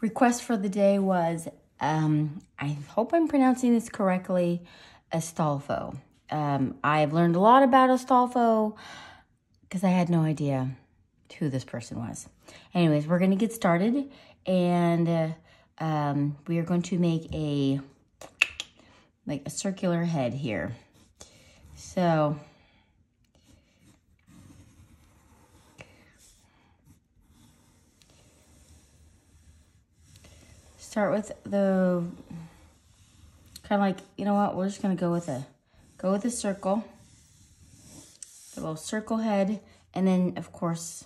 request for the day was, I hope I'm pronouncing this correctly, Astolfo. I've learned a lot about Astolfo because I had no idea who this person was. Anyways, we're going to get started, and we are going to make a circular head here. So start with the kind of like, you know what, we're just going to go with a circle, the little circle head, and then of course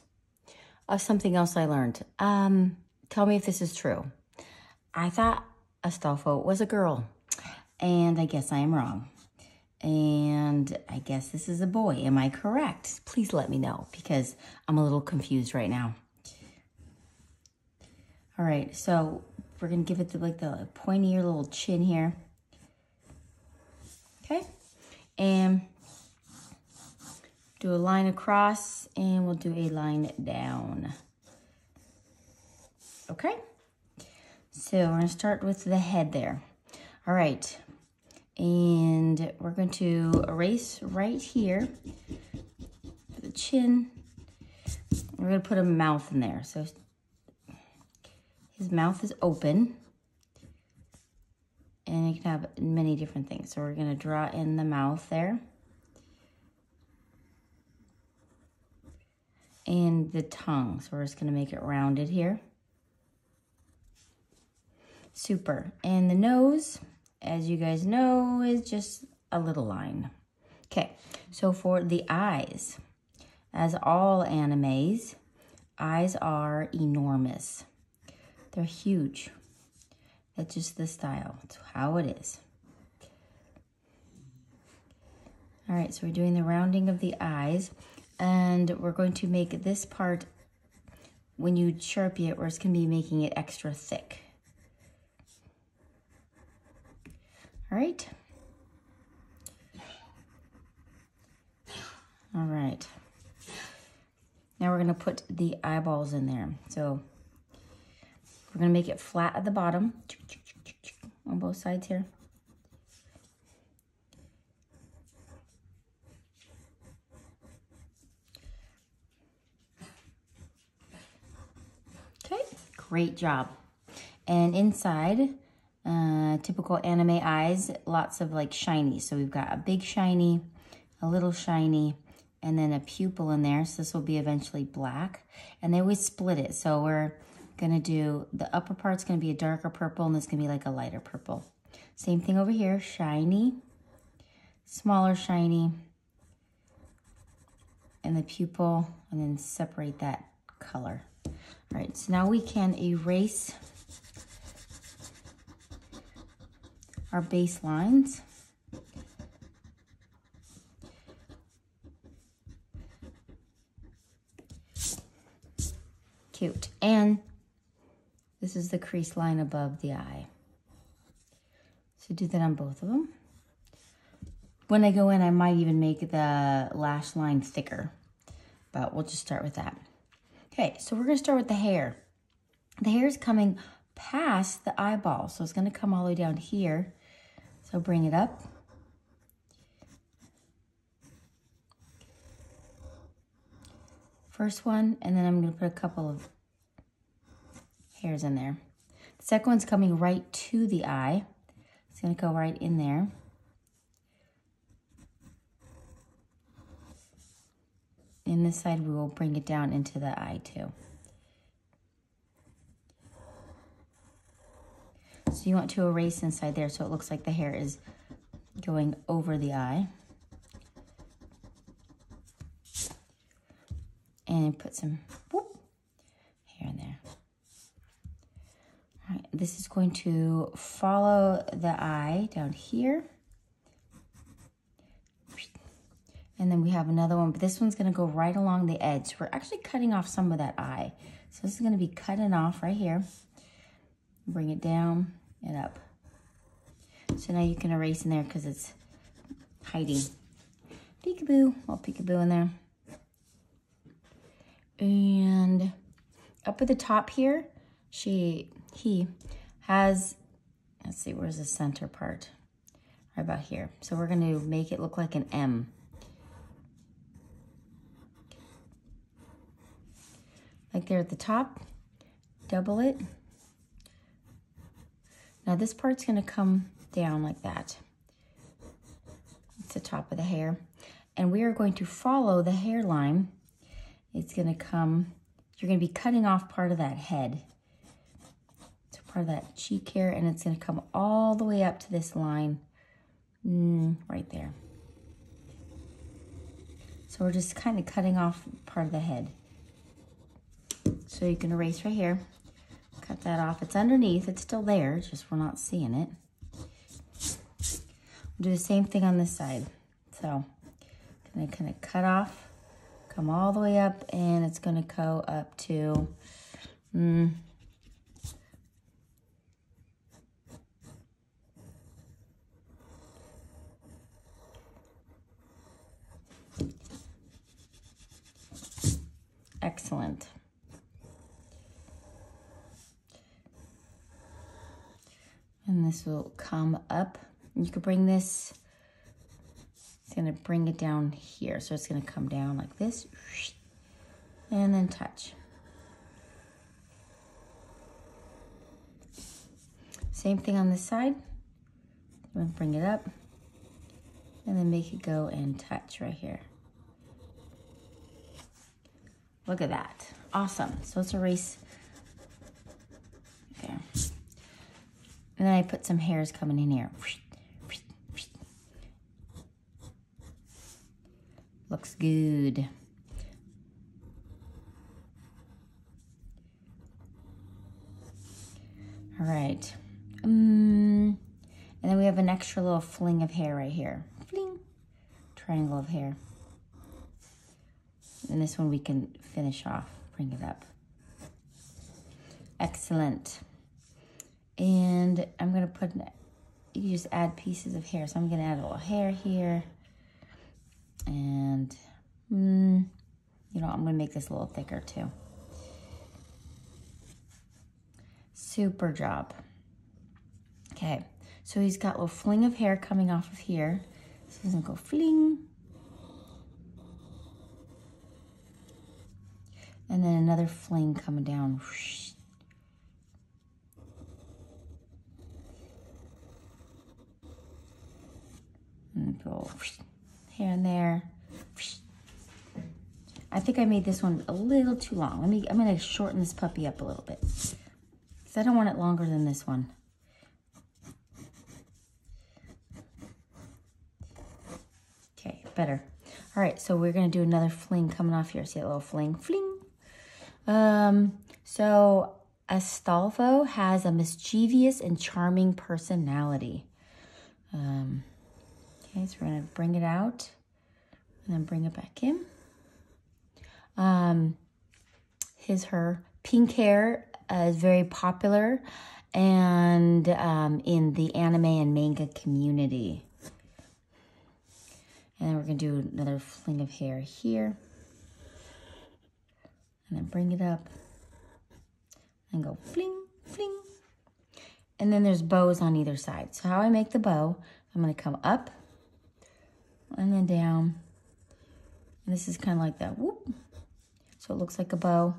something else I learned. Tell me if this is true. I thought Astolfo was a girl, and I guess I am wrong. And I guess this is a boy. Am I correct? Please let me know, because I'm a little confused right now. All right, so we're gonna give it the pointier little chin here. Okay, and do a line across, and we'll do a line down. Okay, so we're gonna start with the head there. All right, and we're going to erase right here for the chin. We're gonna put a mouth in there. So his mouth is open, and it can have many different things. So we're gonna draw in the mouth there. And the tongue, so we're just gonna make it rounded here. Super. And the nose, as you guys know, is just a little line. Okay, so for the eyes, as all animes, eyes are enormous. They're huge. That's just the style. It's how it is. All right, so we're doing the rounding of the eyes, and we're going to make this part, when you Sharpie it, we're just gonna be making it extra thick. All right. All right. Now we're gonna put the eyeballs in there. So we're gonna make it flat at the bottom on both sides here. Okay, great job. And inside, typical anime eyes, lots of like shiny. So we've got a big shiny, a little shiny, and then a pupil in there. So this will be eventually black. And they always split it. So we're gonna do, the upper part's gonna be a darker purple, and this is gonna be like a lighter purple. Same thing over here, shiny, smaller shiny, and the pupil, and then separate that color. All right, so now we can erase our base lines. Cute. And this is the crease line above the eye. So do that on both of them. When I go in, I might even make the lash line thicker, but we'll just start with that. Okay, so we're gonna start with the hair. The hair is coming past the eyeball, so it's gonna come all the way down here. So bring it up. First one, and then I'm gonna put a couple of hairs in there. The second one's coming right to the eye. It's gonna go right in there. In this side, we will bring it down into the eye too. So you want to erase inside there so it looks like the hair is going over the eye. And put some hair in there. All right, this is going to follow the eye down here. And then we have another one, but this one's gonna go right along the edge. We're actually cutting off some of that eye. So this is gonna be cutting off right here. Bring it down and up. So now you can erase in there because it's hiding. Peekaboo, little peekaboo in there. And up at the top here, he has, let's see, where's the center part? Right about here. So we're going to make it look like an M. Like there at the top, double it. Now this part's going to come down like that. It's the top of the hair. And we are going to follow the hairline. It's going to come, you're going to be cutting off part of that head. So part of that cheek hair, and it's going to come all the way up to this line right there. So we're just kind of cutting off part of the head. So you can erase right here. Cut that off. It's underneath. It's still there, just we're not seeing it. We'll do the same thing on this side. So I'm going to kind of cut off, come all the way up, and it's going to go up to excellent. And this will come up. You could bring this, it's gonna bring it down here. So it's gonna come down like this, and then touch. Same thing on this side. I'm gonna bring it up, and then make it go and touch right here. Look at that, awesome. So let's erase there. And then I put some hairs coming in here. Looks good. All right. And then we have an extra little fling of hair right here. Fling. Triangle of hair. And this one we can finish off. Bring it up. Excellent. And I'm going to put, you can just add pieces of hair. So I'm going to add a little hair here. And, you know, I'm going to make this a little thicker too. Super job. Okay, so he's got a little fling of hair coming off of here. So he's going to go fling. And then another fling coming down. And go here and there. I think I made this one a little too long. I'm gonna shorten this puppy up a little bit, because I don't want it longer than this one. Okay, better. All right, so we're gonna do another fling coming off here. See that little fling? Fling. So Astolfo has a mischievous and charming personality. Okay, so we're gonna bring it out and then bring it back in. Her pink hair is very popular and in the anime and manga community. And then we're gonna do another fling of hair here. And then bring it up and go fling, fling. And then there's bows on either side. So how I make the bow, I'm gonna come up and then down. And this is kind of like that whoop. So it looks like a bow.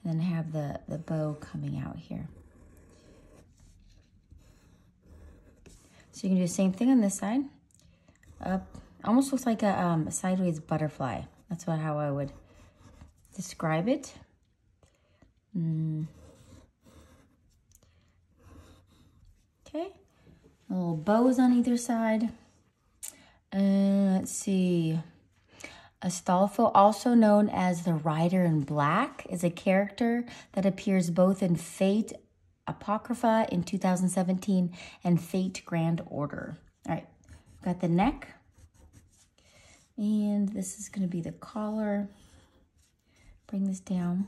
And then have the bow coming out here. So you can do the same thing on this side. Up, almost looks like a sideways butterfly. That's how I would describe it. Okay, little bows on either side. Let's see. Astolfo, also known as the Rider in Black, is a character that appears both in Fate Apocrypha in 2017 and Fate Grand Order. All right, got the neck. And this is going to be the collar. Bring this down.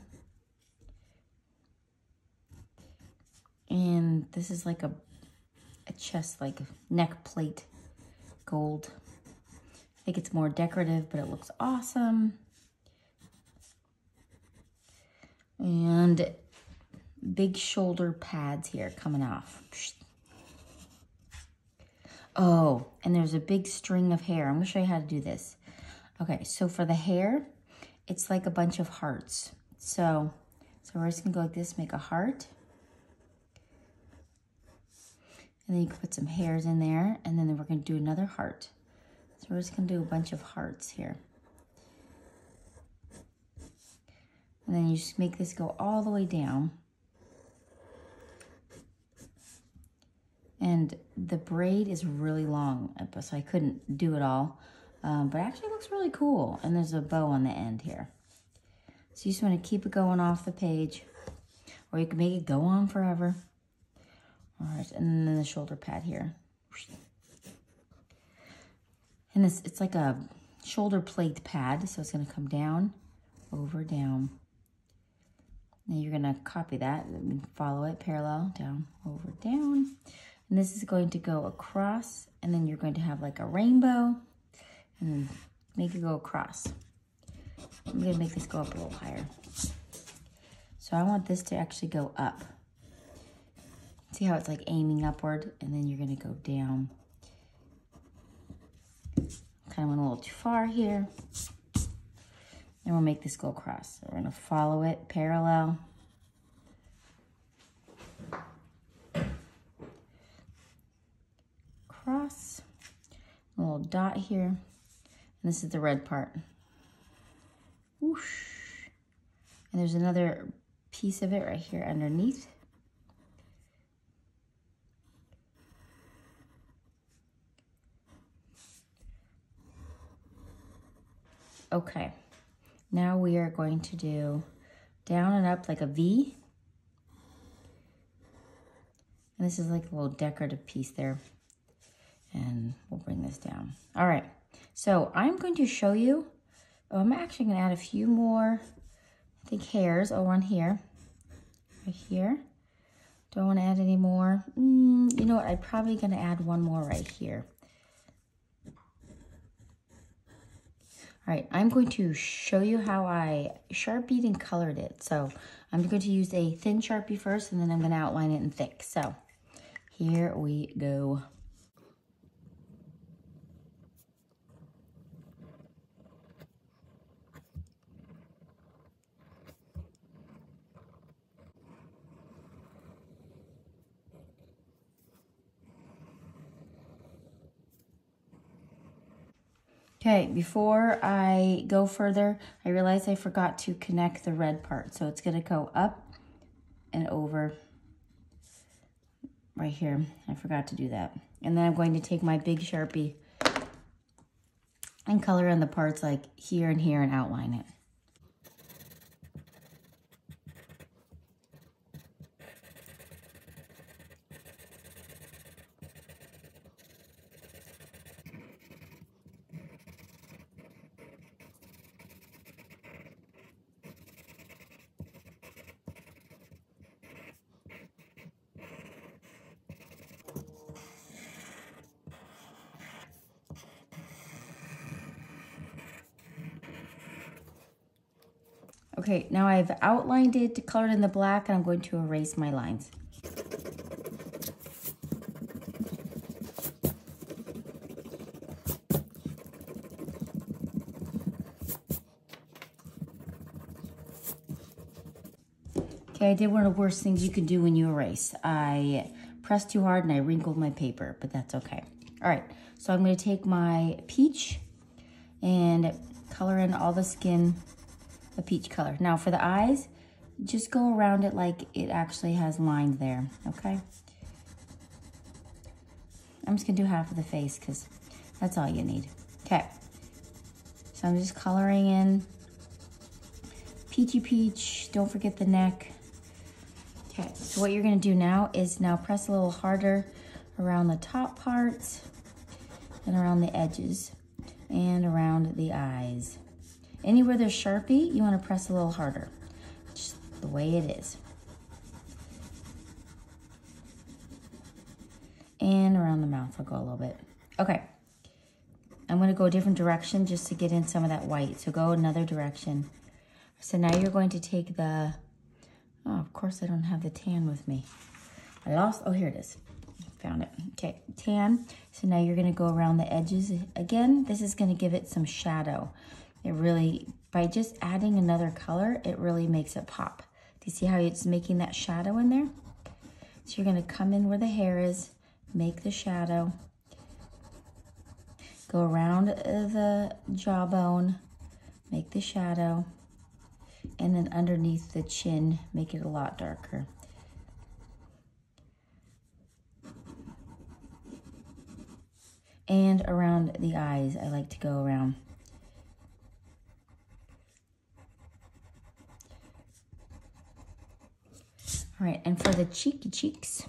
And this is like a chest, like a neck plate, gold. I think it's more decorative, but it looks awesome. And big shoulder pads here coming off. Oh, and there's a big string of hair. I'm gonna show you how to do this. Okay, so for the hair, it's like a bunch of hearts. So we're just gonna go like this, make a heart. And then you can put some hairs in there, and then we're gonna do another heart. So we're just gonna do a bunch of hearts here. And then you just make this go all the way down. And the braid is really long, so I couldn't do it all. But actually it looks really cool. And there's a bow on the end here. So you just want to keep it going off the page. Or you can make it go on forever. All right, and then the shoulder pad here. And this, it's like a shoulder plate pad. So it's going to come down, over, down. Now you're going to copy that and follow it parallel, down, over, down. And this is going to go across, and then you're going to have like a rainbow, and then make it go across. I'm going to make this go up a little higher. So I want this to actually go up. See how it's like aiming upward, and then you're going to go down. Kind of went a little too far here. And we'll make this go across. So we're going to follow it parallel. Cross, a little dot here, and this is the red part. Whoosh. And there's another piece of it right here underneath. Okay, now we are going to do down and up like a V. And this is like a little decorative piece there. And we'll bring this down. All right, so I'm going to show you, I'm actually gonna add a few more, I think hairs, one here, right here. Do I wanna add any more? You know what, I'm probably gonna add one more right here. All right, I'm going to show you how I Sharpied and colored it. So I'm going to use a thin Sharpie first, and then I'm gonna outline it in thick. So here we go. Okay, before I go further, I realized I forgot to connect the red part. So it's gonna go up and over right here. I forgot to do that. And then I'm going to take my big Sharpie and color in the parts like here and here and outline it. Okay, now I've outlined it, colored in the black, and I'm going to erase my lines. Okay, I did one of the worst things you can do when you erase. I pressed too hard and I wrinkled my paper, but that's okay. All right, so I'm gonna take my peach and color in all the skin a peach color. Now for the eyes, just go around it like it actually has lines there, okay? I'm just gonna do half of the face because that's all you need. Okay, so I'm just coloring in peachy peach. Don't forget the neck. Okay, so what you're gonna do now is now press a little harder around the top parts and around the edges and around the eyes. Anywhere there's Sharpie, you want to press a little harder. Just the way it is. And around the mouth, I'll go a little bit. Okay. I'm going to go a different direction just to get in some of that white. So go another direction. So now you're going to take the, oh, of course. course, I don't have the tan with me. I lost, oh, here it is. Found it. Okay, tan. So now you're gonna go around the edges. Again, this is gonna give it some shadow. It really, by just adding another color, it really makes it pop. Do you see how it's making that shadow in there? So you're gonna come in where the hair is, make the shadow, go around the jawbone, make the shadow, and then underneath the chin, make it a lot darker. And around the eyes, I like to go around. All right, and for the cheeks,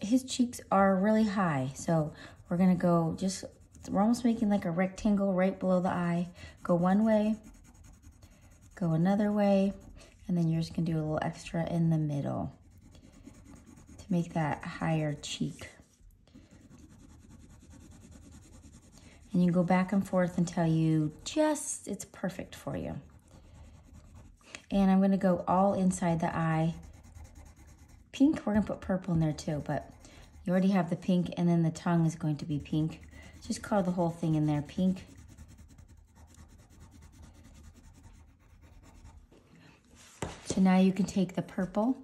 his cheeks are really high. So we're gonna go just, we're almost making like a rectangle right below the eye. Go one way, go another way, and then you're just gonna do a little extra in the middle to make that higher cheek. And you go back and forth until you just, it's perfect for you. And I'm gonna go all inside the eye. Pink, we're gonna put purple in there too, but you already have the pink, and then the tongue is going to be pink. Just color the whole thing in there pink. So now you can take the purple,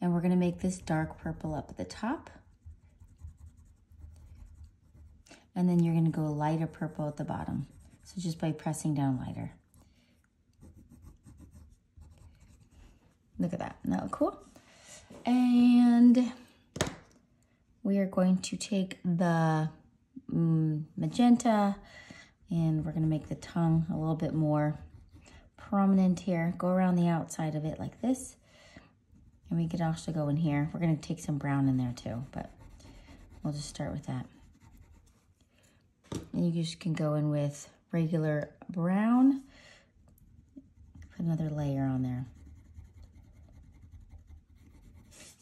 and we're gonna make this dark purple up at the top. And then you're gonna go lighter purple at the bottom. So just by pressing down lighter. Look at that, isn't that cool? And we are going to take the magenta, and we're gonna make the tongue a little bit more prominent here. Go around the outside of it like this. And we could also go in here. We're gonna take some brown in there too, but we'll just start with that. And you just can go in with regular brown. Put another layer on there.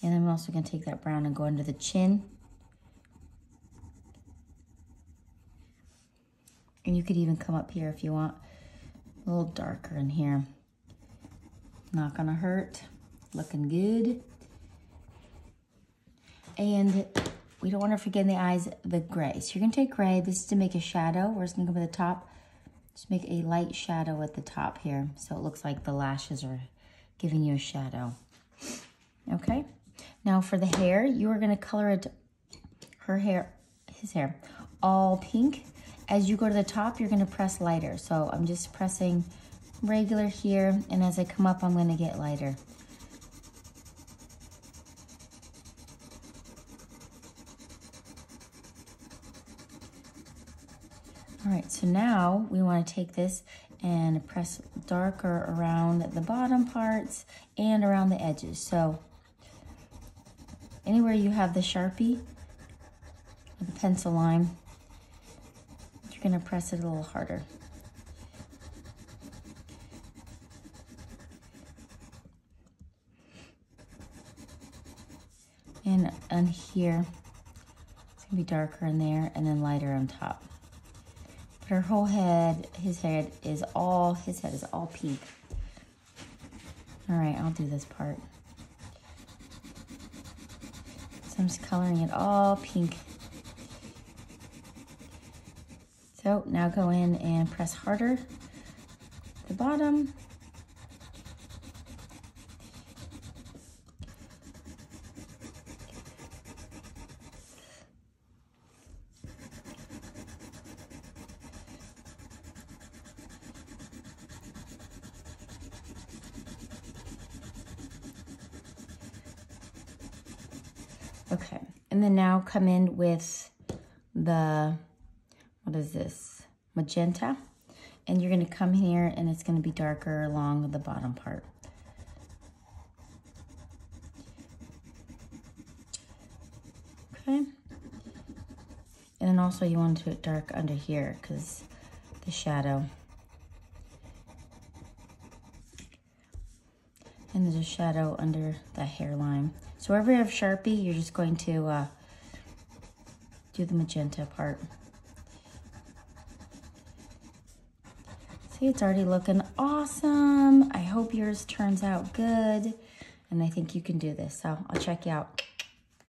And I'm also gonna take that brown and go under the chin. And you could even come up here if you want, a little darker in here. Not gonna hurt, looking good. And we don't wanna forget in the eyes, the gray. So you're gonna take gray, this is to make a shadow. We're just gonna go to the top, just make a light shadow at the top here. So it looks like the lashes are giving you a shadow. Okay? Now for the hair, you are gonna color it, his hair, all pink. As you go to the top, you're gonna press lighter. So I'm just pressing regular here, and as I come up, I'm gonna get lighter. All right, so now we wanna take this and press darker around the bottom parts and around the edges. So anywhere you have the Sharpie or the pencil line, you're gonna press it a little harder. And on here, it's gonna be darker in there and then lighter on top. But her whole head, his head is all pink. All right, I'll do this part. So I'm just coloring it all pink. So now go in and press harder at the bottom. Okay, and then now come in with the, what is this? Magenta. And you're gonna come here and it's gonna be darker along the bottom part. Okay. And then also you want to do it dark under here because the shadow. And there's a shadow under the hairline. So wherever you have Sharpie, you're just going to do the magenta part. See, it's already looking awesome. I hope yours turns out good. And I think you can do this. So I'll check you out.